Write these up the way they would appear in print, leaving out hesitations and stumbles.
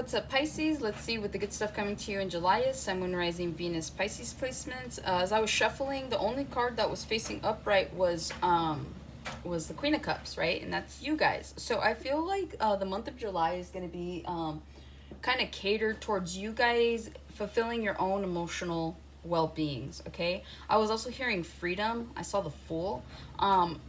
What's up, Pisces? Let's see what the good stuff coming to you in July is. Sun, Moon, Rising, Venus, Pisces placements. As I was shuffling, the only card that was facing upright was the Queen of Cups, right? And that's you guys. So I feel like the month of July is going to be kind of catered towards you guys fulfilling your own emotional well-beings. Okay, I was also hearing freedom. I saw the Fool.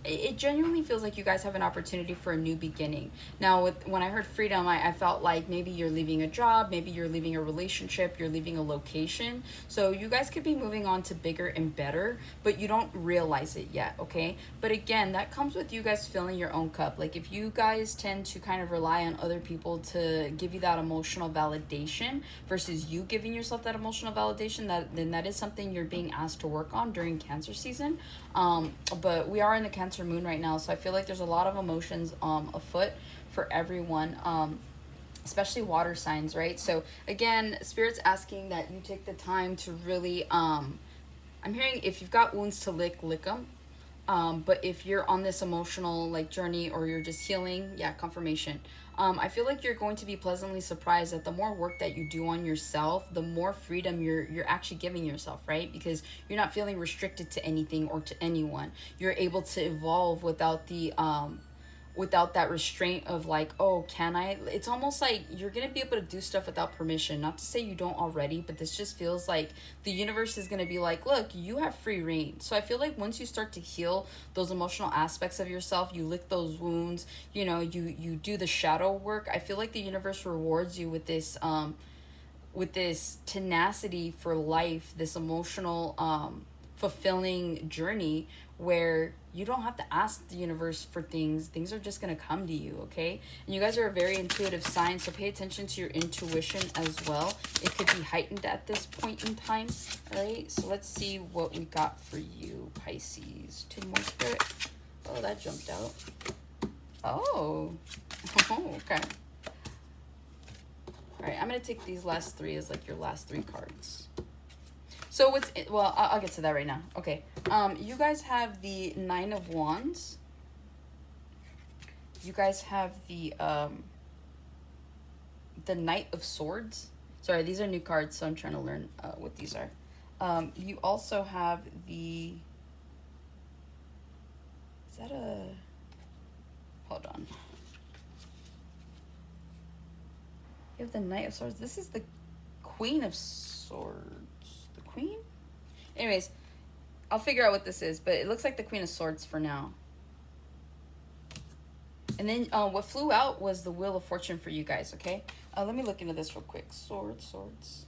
It genuinely feels like you guys have an opportunity for a new beginning. Now when I heard freedom, I felt like maybe you're leaving a job, maybe you're leaving a relationship, you're leaving a location, so you guys could be moving on to bigger and better, but you don't realize it yet. Okay, but again, that comes with you guys filling your own cup. Like if you guys tend to kind of rely on other people to give you that emotional validation versus you giving yourself that emotional validation, then that is something you're being asked to work on during Cancer season. But we are in the Cancer moon right now, so I feel like there's a lot of emotions afoot for everyone, especially water signs, right? So again, Spirit's asking that you take the time to really I'm hearing if you've got wounds to lick them. But if you're on this emotional like journey or you're just healing, yeah, confirmation. I feel like you're going to be pleasantly surprised that the more work that you do on yourself, the more freedom you're actually giving yourself, right? Because you're not feeling restricted to anything or to anyone. You're able to evolve without that restraint of like, oh, can I? It's almost like you're gonna be able to do stuff without permission. Not to say you don't already, but this just feels like the universe is gonna be like, look, you have free reign. So I feel like once you start to heal those emotional aspects of yourself, you lick those wounds, you do the shadow work, I feel like the universe rewards you with this tenacity for life, this emotional fulfilling journey where you don't have to ask the universe for things are just going to come to you. Okay, and you guys are a very intuitive sign, so pay attention to your intuition as well. It could be heightened at this point in time. All right, so let's see what we got for you, Pisces. Two more, Spirit. Oh, that jumped out. Oh, okay. All right, I'm going to take these last three as like your last three cards. So I'll get to that right now. Okay. You guys have the Nine of Wands. You guys have the Knight of Swords. Sorry, these are new cards, so I'm trying to learn what these are. You also have the... Is that a... Hold on. You have the Knight of Swords. This is the Queen of Swords. Queen? Anyways, I'll figure out what this is, but it looks like the Queen of Swords for now. And then what flew out was the Wheel of Fortune for you guys, okay? Let me look into this real quick. Swords.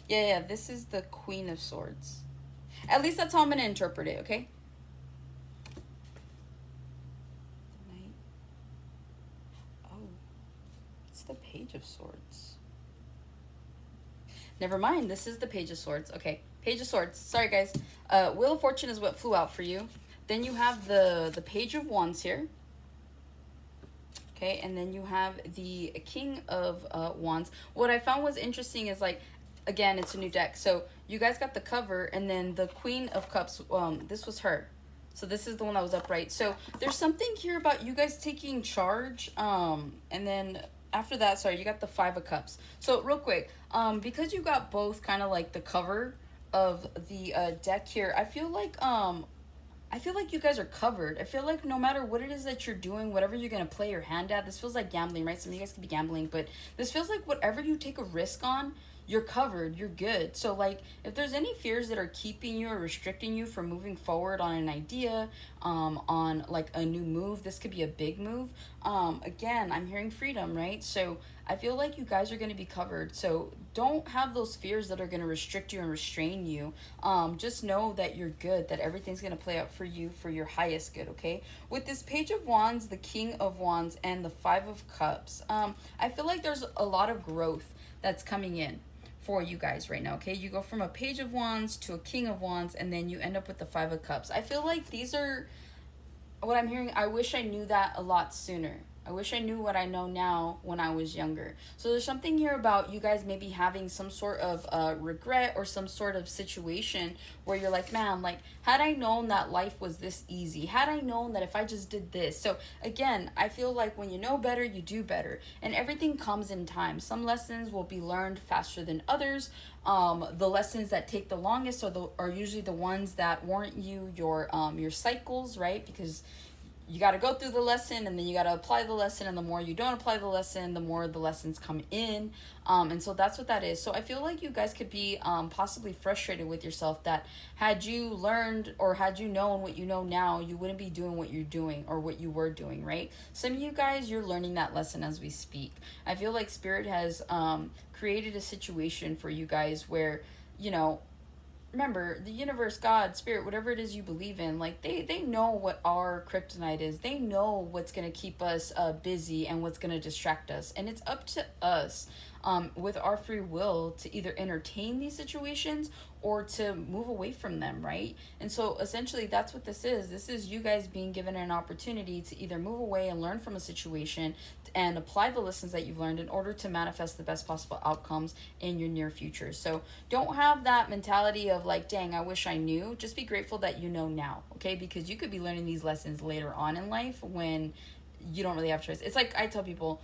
Yeah, this is the Queen of Swords. At least that's how I'm going to interpret it, okay? The Knight. Oh, it's the Page of Swords. Never mind, this is the Page of Swords. Okay, Page of Swords. Sorry, guys. Wheel of Fortune is what flew out for you. Then you have the Page of Wands here. Okay, and then you have the King of Wands. What I found was interesting is, like, again, it's a new deck. So you guys got the cover, and then the Queen of Cups, this was her. So this is the one that was upright. So there's something here about you guys taking charge, and then... After that, sorry, you got the Five of Cups. So real quick, because you got both kind of like the cover of the deck here, I feel like you guys are covered. I feel like no matter what it is that you're doing, whatever you're going to play your hand at, this feels like gambling, right? Some of you guys could be gambling, but this feels like whatever you take a risk on, you're covered, you're good. So like if there's any fears that are keeping you or restricting you from moving forward on an idea, on like a new move, this could be a big move. Again, I'm hearing freedom, right? So I feel like you guys are going to be covered. So don't have those fears that are going to restrict you and restrain you. Just know that you're good, that everything's going to play out for you for your highest good, okay? With this Page of Wands, the King of Wands, and the Five of Cups, I feel like there's a lot of growth that's coming in for you guys right now, okay? You go from a Page of Wands to a King of Wands, and then you end up with the Five of Cups. I feel like these are what I'm hearing. I wish I knew that a lot sooner. I wish I knew what I know now when I was younger. So there's something here about you guys maybe having some sort of regret or some sort of situation where you're like, man, like, had I known that life was this easy, had I known that if I just did this. So again, I feel like when you know better, you do better. And everything comes in time. Some lessons will be learned faster than others. The lessons that take the longest are usually the ones that warrant you your cycles, right? Because you got to go through the lesson and then you got to apply the lesson, and the more you don't apply the lesson, the more the lessons come in. And so that's what that is. So I feel like you guys could be possibly frustrated with yourself that had you learned or had you known what you know now, you wouldn't be doing what you're doing or what you were doing, right? Some of you guys, you're learning that lesson as we speak. I feel like Spirit has created a situation for you guys where, you know, remember, the universe, God, spirit, whatever it is you believe in, like they know what our kryptonite is. They know what's going to keep us busy and what's going to distract us, and it's up to us with our free will to either entertain these situations or to move away from them, right? And so essentially that's what this is. This is you guys being given an opportunity to either move away and learn from a situation and apply the lessons that you've learned in order to manifest the best possible outcomes in your near future. So don't have that mentality of like, dang, I wish I knew. Just be grateful that you know now, okay? Because you could be learning these lessons later on in life when you don't really have choice. It's like I tell people,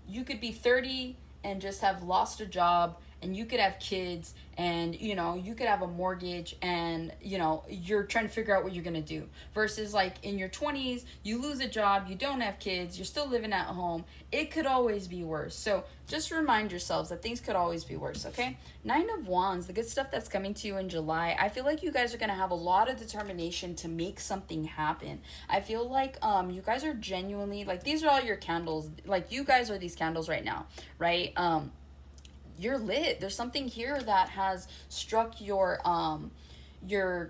you could be 30 and just have lost a job, and you could have kids, and you could have a mortgage, and you're trying to figure out what you're going to do, versus like in your 20s you lose a job, you don't have kids, you're still living at home. It could always be worse. So just remind yourselves that things could always be worse, okay? 9 of Wands, the good stuff that's coming to you in July. I feel like you guys are going to have a lot of determination to make something happen. I feel like you guys are genuinely, like, these are all your candles. Like, you guys are these candles right now, right? You're lit. There's something here that has struck your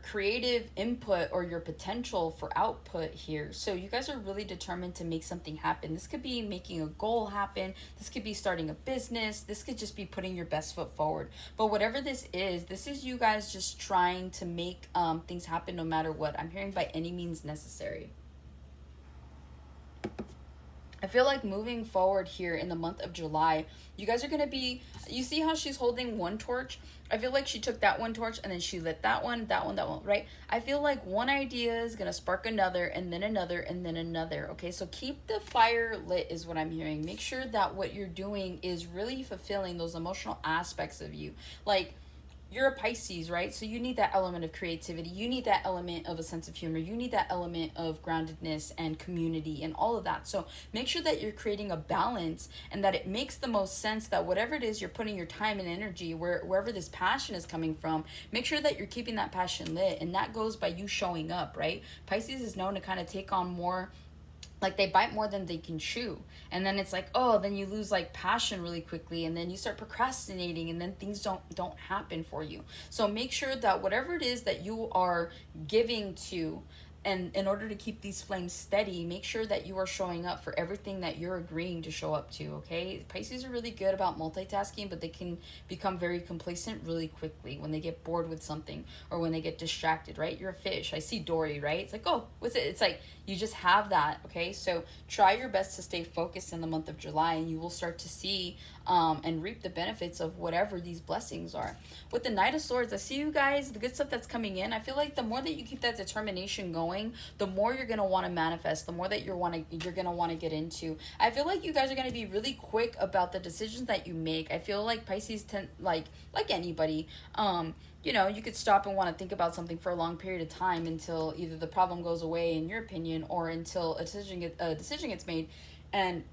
creative input or your potential for output here. So you guys are really determined to make something happen. This could be making a goal happen. This could be starting a business. This could just be putting your best foot forward. But whatever this is you guys just trying to make things happen no matter what. I'm hearing by any means necessary. I feel like moving forward here in the month of July, you guys are going to be, you see how she's holding one torch? I feel like she took that one torch and then she lit that one, right? I feel like one idea is going to spark another, and then another, and then another, okay? So keep the fire lit is what I'm hearing. Make sure that what you're doing is really fulfilling those emotional aspects of you. Like, you're a Pisces, right? So you need that element of creativity. You need that element of a sense of humor. You need that element of groundedness and community and all of that. So make sure that you're creating a balance and that it makes the most sense, that whatever it is you're putting your time and energy, wherever this passion is coming from, make sure that you're keeping that passion lit. And that goes by you showing up, right? Pisces is known to kind of take on more, like, they bite more than they can chew, and then it's like, oh, then you lose like passion really quickly, and then you start procrastinating, and then things don't happen for you. So make sure that whatever it is that you are giving to, and in order to keep these flames steady, make sure that you are showing up for everything that you're agreeing to show up to, okay? Pisces are really good about multitasking, but they can become very complacent really quickly when they get bored with something or when they get distracted, right? You're a fish. I see Dory, right? It's like, oh, what's it? It's like you just have that, okay? So try your best to stay focused in the month of July, and you will start to see and reap the benefits of whatever these blessings are. With the Knight of Swords, I see you guys, the good stuff that's coming in. I feel like the more that you keep that determination going, the more you're going to want to manifest, the more that you're going to want to get into. I feel like you guys are going to be really quick about the decisions that you make. I feel like Pisces tend, like anybody, you could stop and want to think about something for a long period of time until either the problem goes away, in your opinion, or until a decision gets made and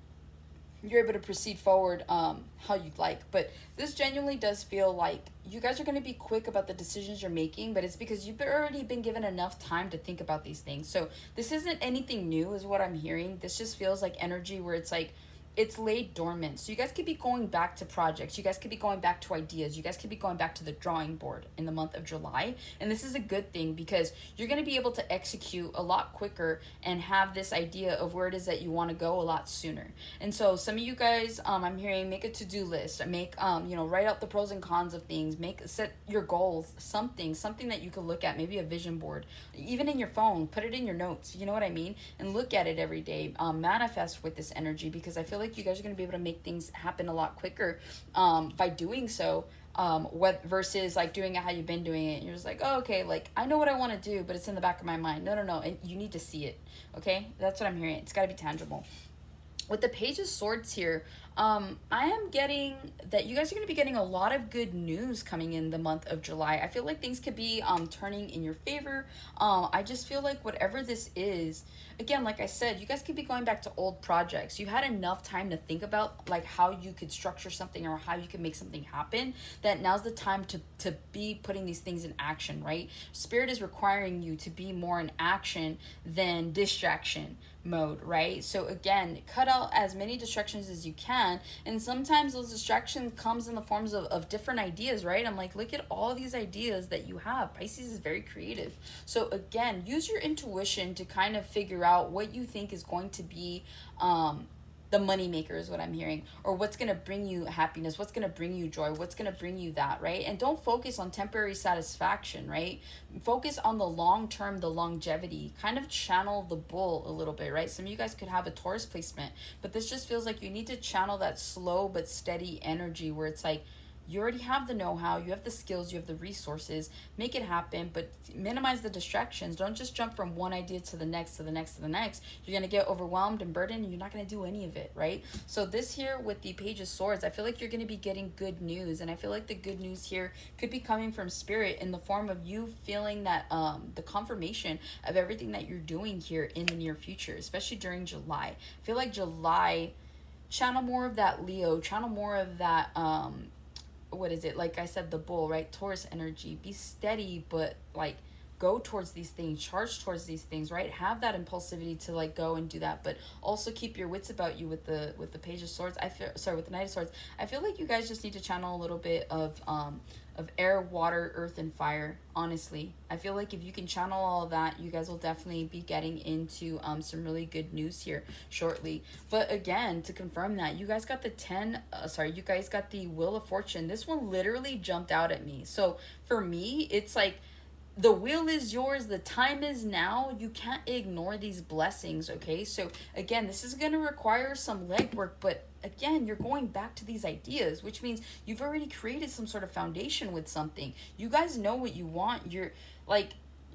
you're able to proceed forward how you'd like. But this genuinely does feel like you guys are going to be quick about the decisions you're making, but it's because you've already been given enough time to think about these things. So this isn't anything new is what I'm hearing. This just feels like energy where it's like, it's laid dormant. So you guys could be going back to projects. You guys could be going back to ideas. You guys could be going back to the drawing board in the month of July. And this is a good thing because you're going to be able to execute a lot quicker and have this idea of where it is that you want to go a lot sooner. And so some of you guys, I'm hearing, make a to-do list, make, write out the pros and cons of things, set your goals, something that you could look at, maybe a vision board, even in your phone, put it in your notes, you know what I mean? And look at it every day, manifest with this energy, because I feel like you guys are going to be able to make things happen a lot quicker by doing so, versus like doing it how you've been doing it. And you're just like, oh, okay, like I know what I want to do, but it's in the back of my mind. No, and you need to see it. Okay, that's what I'm hearing. It's got to be tangible. With the Page of Swords here, I am getting that you guys are going to be getting a lot of good news coming in the month of July. I feel like things could be turning in your favor. I just feel like whatever this is, again, like I said, you guys could be going back to old projects. You had enough time to think about like how you could structure something or how you could make something happen, that now's the time to be putting these things in action, right? Spirit is requiring you to be more in action than distraction mode, right? So again, cut out as many distractions as you can, and sometimes those distractions comes in the forms of different ideas, right? I'm like, look at all these ideas that you have. Pisces is very creative. So again, use your intuition to kind of figure out what you think is going to be the money maker is what I'm hearing, or what's going to bring you happiness, what's going to bring you joy, what's going to bring you that, right? And don't focus on temporary satisfaction, right? Focus on the long term, the longevity. Kind of channel the bull a little bit, right? Some of you guys could have a Taurus placement, but this just feels like you need to channel that slow but steady energy where it's like, you already have the know-how, you have the skills, you have the resources, make it happen, but minimize the distractions. Don't just jump from one idea to the next, to the next, to the next. You're going to get overwhelmed and burdened, and you're not going to do any of it, right? So this here with the Page of Swords, I feel like you're going to be getting good news, and I feel like the good news here could be coming from Spirit in the form of you feeling that the confirmation of everything that you're doing here in the near future, especially during July. I feel like July, channel more of that Leo, channel more of that what is it, like I said, the bull, right? Taurus energy. Be steady, but like go towards these things, charge towards these things, right? Have that impulsivity to like go and do that, but also keep your wits about you with the Page of Swords. With the Knight of Swords, I feel like you guys just need to channel a little bit of air, water, earth, and fire. Honestly, I feel like if you can channel all of that, you guys will definitely be getting into some really good news here shortly. But again, to confirm that, you guys got you guys got the Wheel of Fortune. This one literally jumped out at me. So for me, it's like, the wheel is yours. The time is now. You can't ignore these blessings, okay? So again, this is going to require some legwork, but again, you're going back to these ideas, which means you've already created some sort of foundation with something. You guys know what you want. You're like,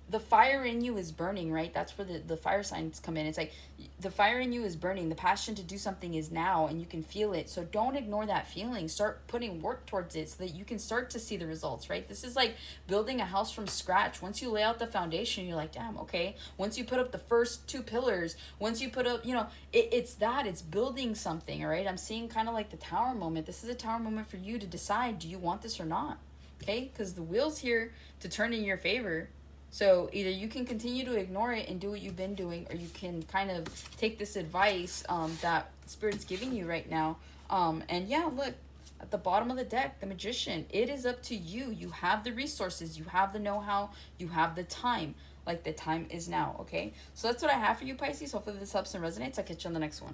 the fire in you is burning, right? That's where the fire signs come in. It's like the fire in you is burning. The passion to do something is now, and you can feel it. So don't ignore that feeling. Start putting work towards it so that you can start to see the results, right? This is like building a house from scratch. Once you lay out the foundation, you're like, damn, okay. Once you put up the first 2 pillars, once you put up, it's building something, all right? I'm seeing kind of like the tower moment. This is a tower moment for you to decide, do you want this or not? Okay? Because the wheel's here to turn in your favor. So either you can continue to ignore it and do what you've been doing, or you can kind of take this advice that Spirit's giving you right now. And yeah, look, at the bottom of the deck, the Magician. It is up to you. You have the resources. You have the know-how. You have the time. Like, the time is now, okay? So that's what I have for you, Pisces. Hopefully this helps and resonates. I'll catch you on the next one.